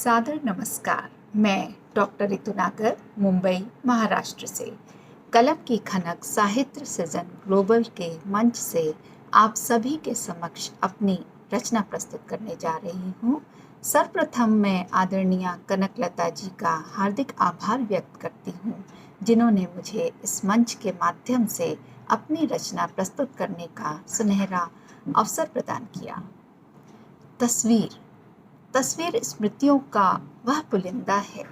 सादर नमस्कार। मैं डॉक्टर रितु नागर, मुंबई, महाराष्ट्र से कलम की खनक साहित्य सृजन ग्लोबल के मंच से आप सभी के समक्ष अपनी रचना प्रस्तुत करने जा रही हूँ। सर्वप्रथम मैं आदरणीय कनकलता जी का हार्दिक आभार व्यक्त करती हूँ, जिन्होंने मुझे इस मंच के माध्यम से अपनी रचना प्रस्तुत करने का सुनहरा अवसर प्रदान किया। तस्वीर स्मृतियों का वह पुलिंदा है।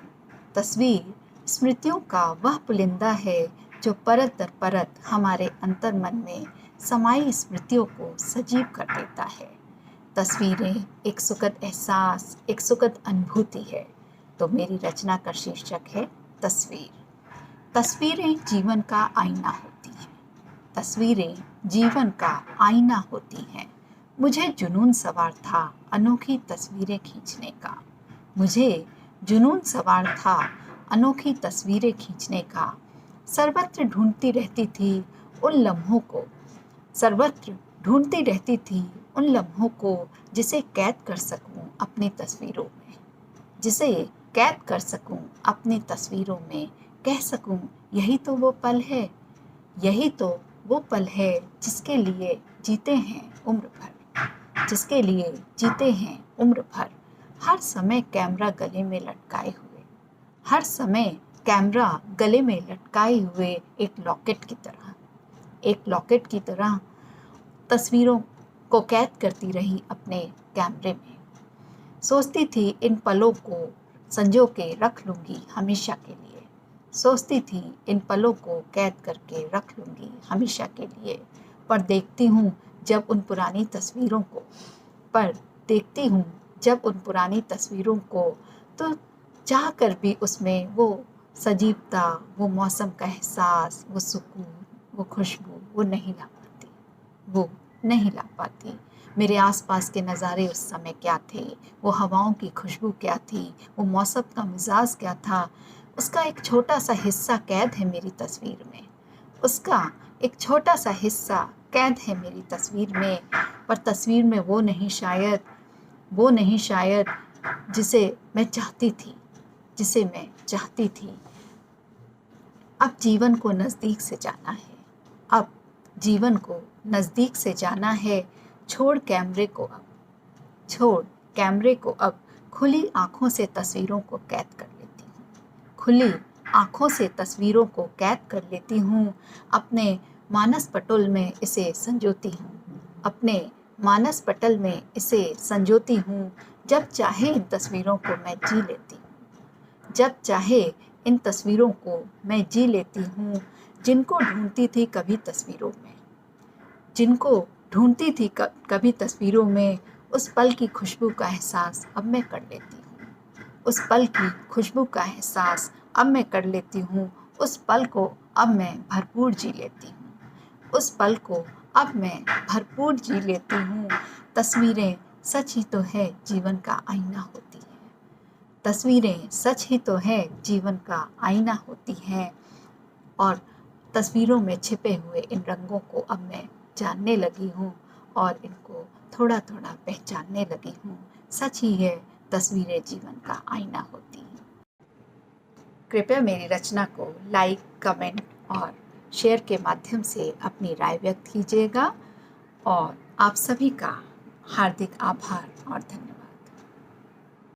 तस्वीर स्मृतियों का वह पुलिंदा है जो परत दर परत हमारे अंतर्मन में समाई स्मृतियों को सजीव कर देता है। तस्वीरें एक सुखद एहसास, एक सुखद अनुभूति है। तो मेरी रचना का शीर्षक है तस्वीर। तस्वीरें जीवन का आईना होती हैं। तस्वीरें जीवन का आईना होती हैं। मुझे जुनून सवार था अनोखी तस्वीरें खींचने का। मुझे जुनून सवार था अनोखी तस्वीरें खींचने का। सर्वत्र ढूंढती रहती थी उन लम्हों को। सर्वत्र ढूंढती रहती थी उन लम्हों को जिसे कैद कर सकूं अपनी तस्वीरों में। जिसे कैद कर सकूं अपनी तस्वीरों में। कह सकूं यही तो वो पल है। यही तो वो पल है जिसके लिए जीते हैं उम्र भर। जिसके लिए जीते हैं उम्र भर। हर समय कैमरा गले में लटकाए हुए। हर समय कैमरा गले में लटकाए हुए एक लॉकेट की तरह। एक लॉकेट की तरह तस्वीरों को कैद करती रही अपने कैमरे में। सोचती थी इन पलों को संजो के रख लूँगी हमेशा के लिए। सोचती थी इन पलों को कैद करके रख लूँगी हमेशा के लिए। पर देखती हूँ जब उन पुरानी तस्वीरों को तो चाह कर भी उसमें वो सजीवता, वो मौसम का एहसास, वो सुकून, वो खुशबू वो नहीं ला पाती। मेरे आसपास के नज़ारे उस समय क्या थे, वो हवाओं की खुशबू क्या थी, वो मौसम का मिजाज क्या था, उसका एक छोटा सा हिस्सा कैद है मेरी तस्वीर में। उसका एक छोटा सा हिस्सा कैद है मेरी तस्वीर में। पर तस्वीर में वो नहीं शायद जिसे मैं चाहती थी। अब जीवन को नज़दीक से जाना है। अब जीवन को नज़दीक से जाना है। छोड़ कैमरे को अब खुली आँखों से तस्वीरों को कैद कर लेती हूँ। खुली आँखों से तस्वीरों को कैद कर लेती हूँ। अपने मानस पटल में इसे संजोती हूँ। अपने मानस पटल में इसे संजोती हूँ। जब चाहे इन तस्वीरों को मैं जी लेती हूँ। जब चाहे इन तस्वीरों को मैं जी लेती हूँ। जिनको ढूंढती थी कभी तस्वीरों में उस पल की खुशबू का एहसास अब मैं कर लेती हूँ। उस पल की खुशबू का एहसास अब मैं कर लेती हूँ। उस पल को अब मैं भरपूर जी लेती हूँ। उस पल को अब मैं भरपूर जी लेती हूँ। तस्वीरें सच ही तो है जीवन का आईना होती है। तस्वीरें सच ही तो है जीवन का आईना होती हैं। और तस्वीरों में छिपे हुए इन रंगों को अब मैं जानने लगी हूँ और इनको थोड़ा थोड़ा पहचानने लगी हूँ। सच ही है, तस्वीरें जीवन का आईना होती हैं। कृपया मेरी रचना को लाइक, कमेंट और शेयर के माध्यम से अपनी राय व्यक्त कीजिएगा। और आप सभी का हार्दिक आभार और धन्यवाद।